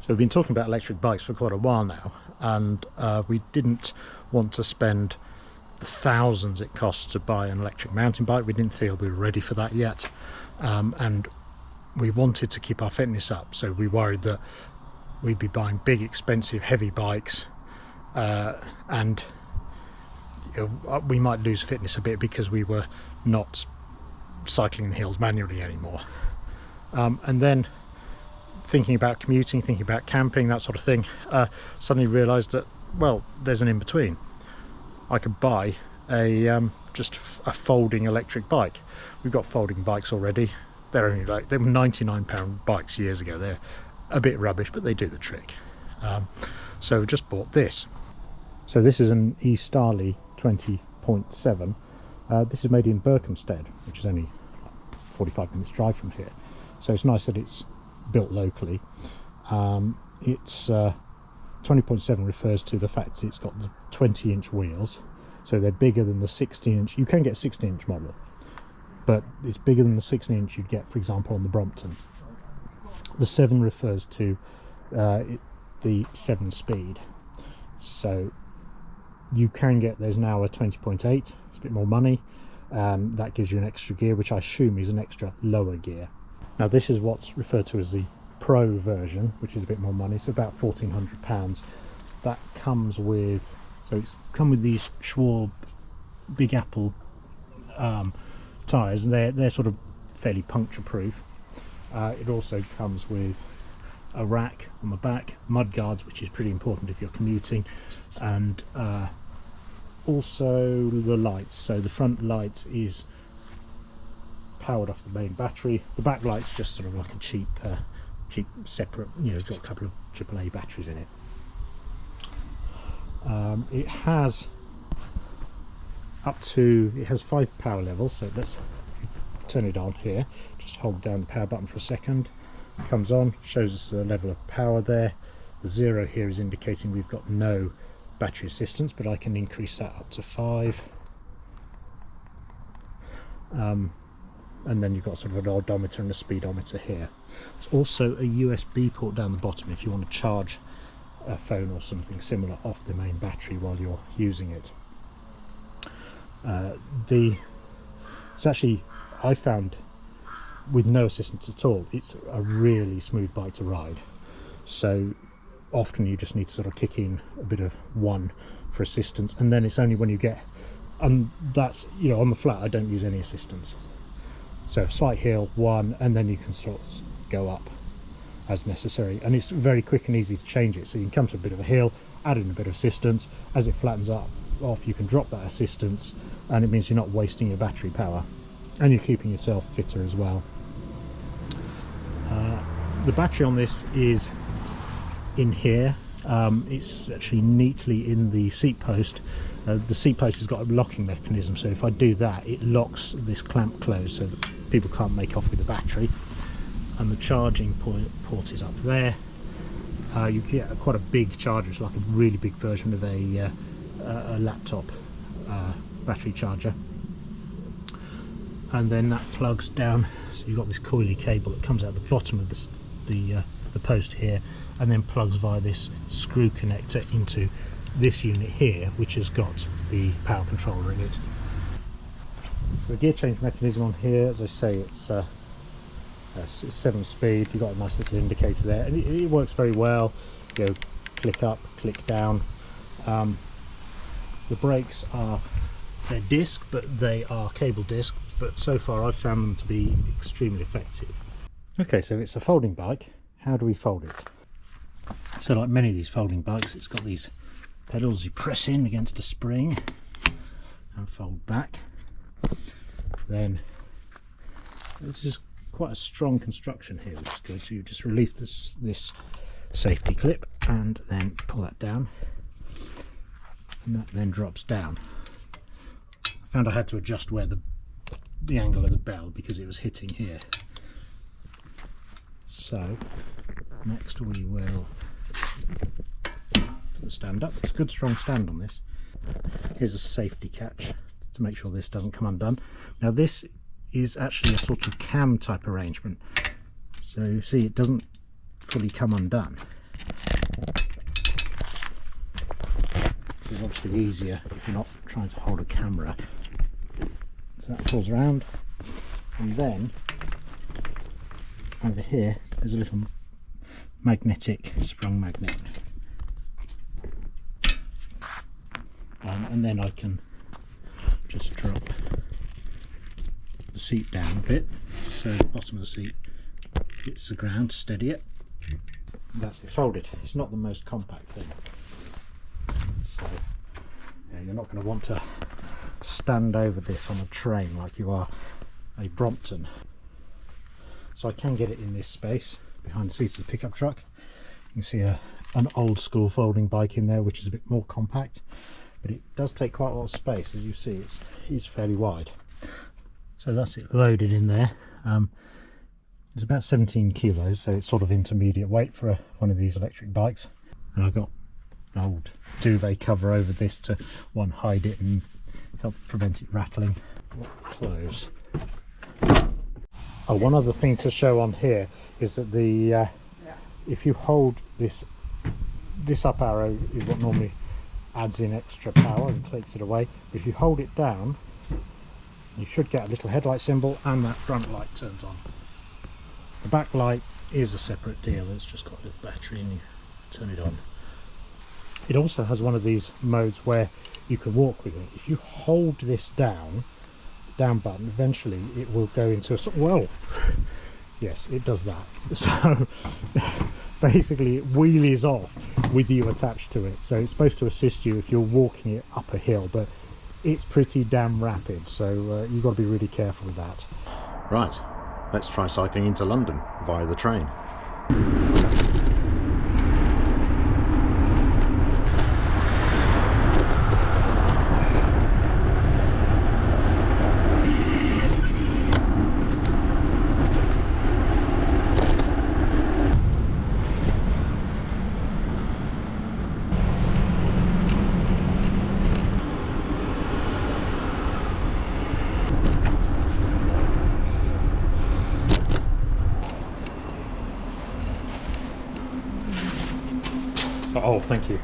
So we've been talking about electric bikes for quite a while now, and we didn't want to spend the thousands it costs to buy an electric mountain bike. We didn't feel we were ready for that yet, and we wanted to keep our fitness up, so we worried that we'd be buying big, expensive, heavy bikes, and we might lose fitness a bit because we were not cycling in the hills manually anymore. And then thinking about commuting, thinking about camping, that sort of thing, suddenly realised that, well, there's an in-between. I could buy just a folding electric bike. We've got folding bikes already. They were £99 bikes years ago. They're a bit rubbish, but they do the trick. So we just bought this. So this is an Estarli E20.7. This is made in Berkhamsted, which is only 45 minutes drive from here. So it's nice that it's built locally. It's 20.7 refers to the fact that it's got the 20-inch wheels, so they're bigger than the 16-inch. You can get a 16-inch model, but it's bigger than the 16-inch you'd get, for example, on the Brompton. The 7 refers to the 7-speed. So you can get, there's now a 20.8, it's a bit more money, and that gives you an extra gear, which I assume is an extra lower gear. Now this is what's referred to as the Pro version, which is a bit more money, so about £1,400. That comes with, so it's come with these Schwab Big Apple tyres, and they're sort of fairly puncture proof. It also comes with a rack on the back, mud guards, which is pretty important if you're commuting, and also the lights. So the front light is powered off the main battery. The back light's just sort of like a cheap separate, it's got a couple of AAA batteries in it. It has it has 5 power levels, so let's turn it on here. Just hold down the power button for a second. It comes on, shows us the level of power there. The 0 here is indicating we've got no battery assistance, but I can increase that up to 5. And then you've got sort of an odometer and a speedometer here. There's also a USB port down the bottom if you want to charge a phone or something similar off the main battery while you're using it. It's actually, I found, with no assistance at all, it's a really smooth bike to ride. So often you just need to sort of kick in a bit of 1 for assistance, and then it's only when you get, and that's, on the flat I don't use any assistance. So slight hill, 1, and then you can sort of go up as necessary, and it's very quick and easy to change it. So you can come to a bit of a hill, add in a bit of assistance. As it flattens off, you can drop that assistance, and it means you're not wasting your battery power, and you're keeping yourself fitter as well. The battery on this is in here. It's actually neatly in the seat post. The seat post has got a locking mechanism, so if I do that, it locks this clamp closed so that people can't make off with the battery. And the charging port is up there. You get quite a big charger. It's like a really big version of a laptop battery charger. And then that plugs down, so you've got this coily cable that comes out the bottom of the post here, and then plugs via this screw connector into this unit here, which has got the power controller in it. So the gear change mechanism on here, as I say, it's 7-speed. You've got a nice little indicator there, and it works very well. Click up, click down. The brakes they're disc, but they are cable disc, but so far I've found them to be extremely effective. Okay, so it's a folding bike. How do we fold it? So like many of these folding bikes, it's got these pedals you press in against a spring and fold back. Then this is quite a strong construction here, which is good. So you just relieve this safety clip and then pull that down, and that then drops down. I found I had to adjust where the angle of the bell because it was hitting here. So next we will put the stand up. It's a good strong stand on this. Here's a safety catch to make sure this doesn't come undone. Now this is actually a sort of cam type arrangement, so you see it doesn't fully come undone. It's obviously easier if you're not trying to hold a camera. So that pulls around, and then over here there's a little magnetic sprung magnet, and then I can just drop the seat down a bit so the bottom of the seat hits the ground to steady it. That's it folded. It's not the most compact thing, so yeah, you're not going to want to stand over this on a train like you are a Brompton. So I can get it in this space behind the seats of the pickup truck. You can see an old school folding bike in there, which is a bit more compact, but it does take quite a lot of space. As you see, it's fairly wide. So that's it loaded in there. It's about 17 kilos, so it's sort of intermediate weight for one of these electric bikes. And I've got an old duvet cover over this to hide it and help prevent it rattling. Close. Oh, one other thing to show on here is that the if you hold this up arrow is what normally adds in extra power and takes it away. If you hold it down, you should get a little headlight symbol, and that front light turns on. The back light is a separate deal. It's just got a little battery and you turn it on. It also has one of these modes where you can walk with it. If you hold this down button, eventually it will go into a well, yes, it does that. So basically it wheelies off with you attached to it. So it's supposed to assist you if you're walking it up a hill, but it's pretty damn rapid, so you've got to be really careful with that. Right, let's try cycling into London via the train. Oh, thank you.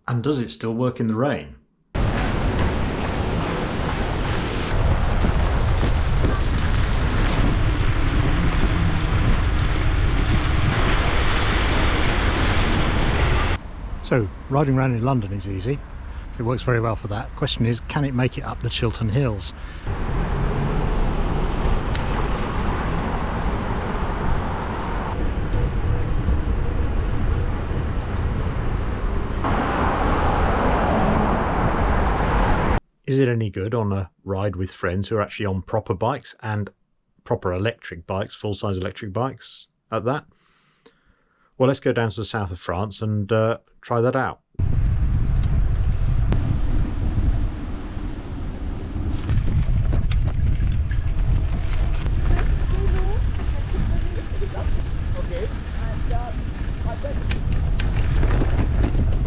And does it still work in the rain? So, riding around in London is easy. It works very well for that. Question is, can it make it up the Chiltern Hills? Is it any good on a ride with friends who are actually on proper bikes and proper electric bikes, full-size electric bikes at that? Well, let's go down to the south of France and try that out.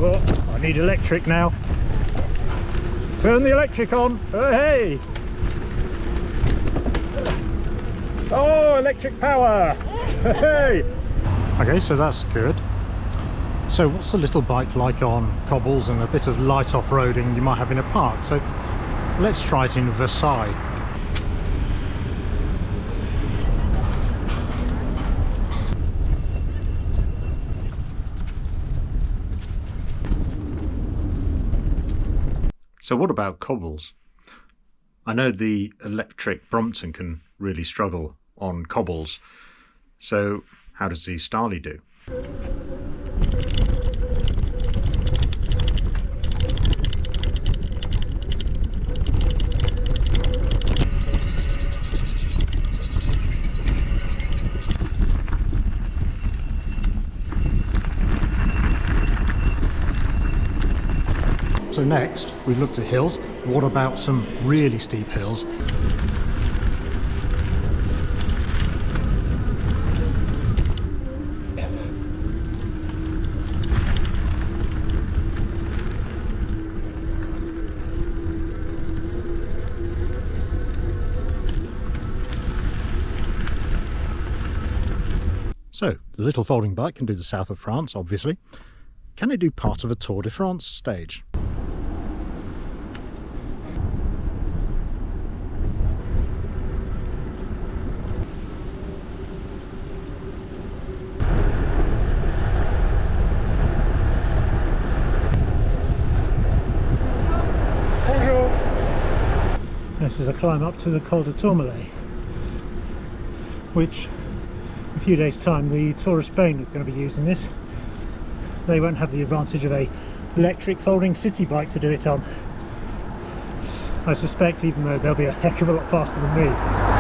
Oh, I need electric now. Turn the electric on. Oh, hey! Oh, electric power! Hey! Okay, so that's good. So what's the little bike like on cobbles and a bit of light off-roading you might have in a park? So let's try it in Versailles. So what about cobbles? I know the electric Brompton can really struggle on cobbles. So how does the Estarli do? So next, we've looked at hills. What about some really steep hills? So, the little folding bike can do the south of France, obviously. Can it do part of a Tour de France stage? This is a climb up to the Col de Tourmalet, which in a few days' time the Tour of Spain are going to be using this. They won't have the advantage of a electric folding city bike to do it on. I suspect, even though they'll be a heck of a lot faster than me.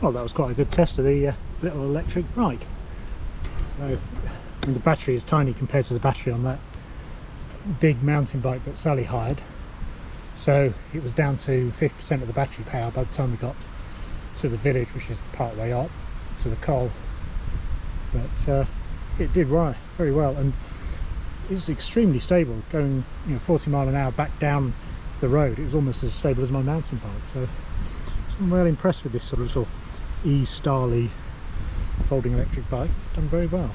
Well, that was quite a good test of the little electric bike. So, I mean, the battery is tiny compared to the battery on that big mountain bike that Sally hired. So it was down to 50% of the battery power by the time we got to the village, which is part way up to the Col. But it did ride very well, and it was extremely stable, going 40 mile an hour back down the road. It was almost as stable as my mountain bike. So I'm well impressed with this sort of little Estarli folding electric bike. It's done very well.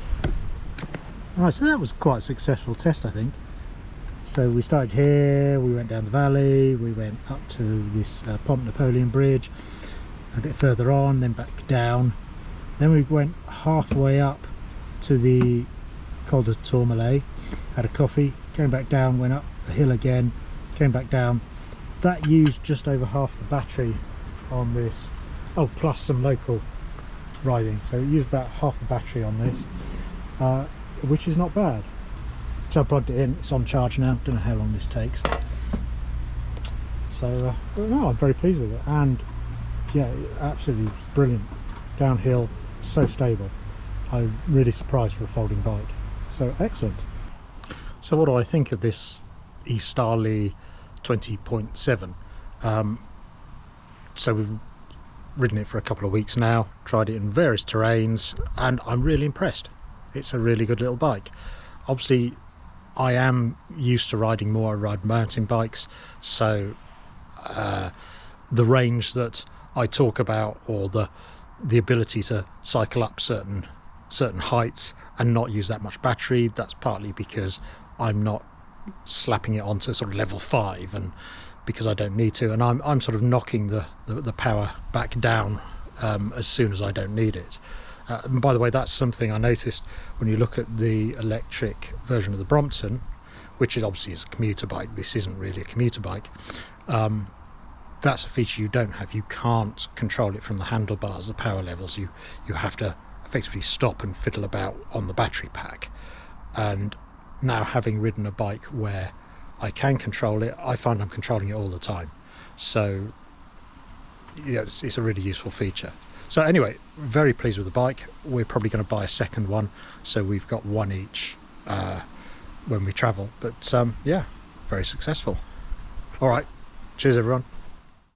Alright, so that was quite a successful test, I think. So we started here, we went down the valley, we went up to this Pont Napoleon Bridge, a bit further on, then back down. Then we went halfway up to the Col de Tourmalet, had a coffee, came back down, went up a hill again, came back down. That used just over half the battery on this, oh, plus some local riding, so it used about half the battery on this, which is not bad. So I plugged it in, it's on charge now, don't know how long this takes. So but no, I'm very pleased with it, and yeah, absolutely brilliant. Downhill, so stable. I'm really surprised for a folding bike, so excellent. So what do I think of this Estarli 20.7? So we've ridden it for a couple of weeks now, tried it in various terrains, and I'm really impressed. It's a really good little bike. Obviously I am used to riding more, I ride mountain bikes, so the range that I talk about, or the ability to cycle up certain heights and not use that much battery, that's partly because I'm not slapping it onto sort of level 5, and because I don't need to, and I'm sort of knocking the power back down as soon as I don't need it. And by the way, that's something I noticed when you look at the electric version of the Brompton, which is obviously is a commuter bike. This isn't really a commuter bike. That's a feature you don't have. You can't control it from the handlebars, the power levels. You have to effectively stop and fiddle about on the battery pack. And now, having ridden a bike where I can control it, I find I'm controlling it all the time. So yeah, it's a really useful feature. So anyway, very pleased with the bike. We're probably going to buy a second one, so we've got one each when we travel. But yeah, very successful. All right, cheers everyone.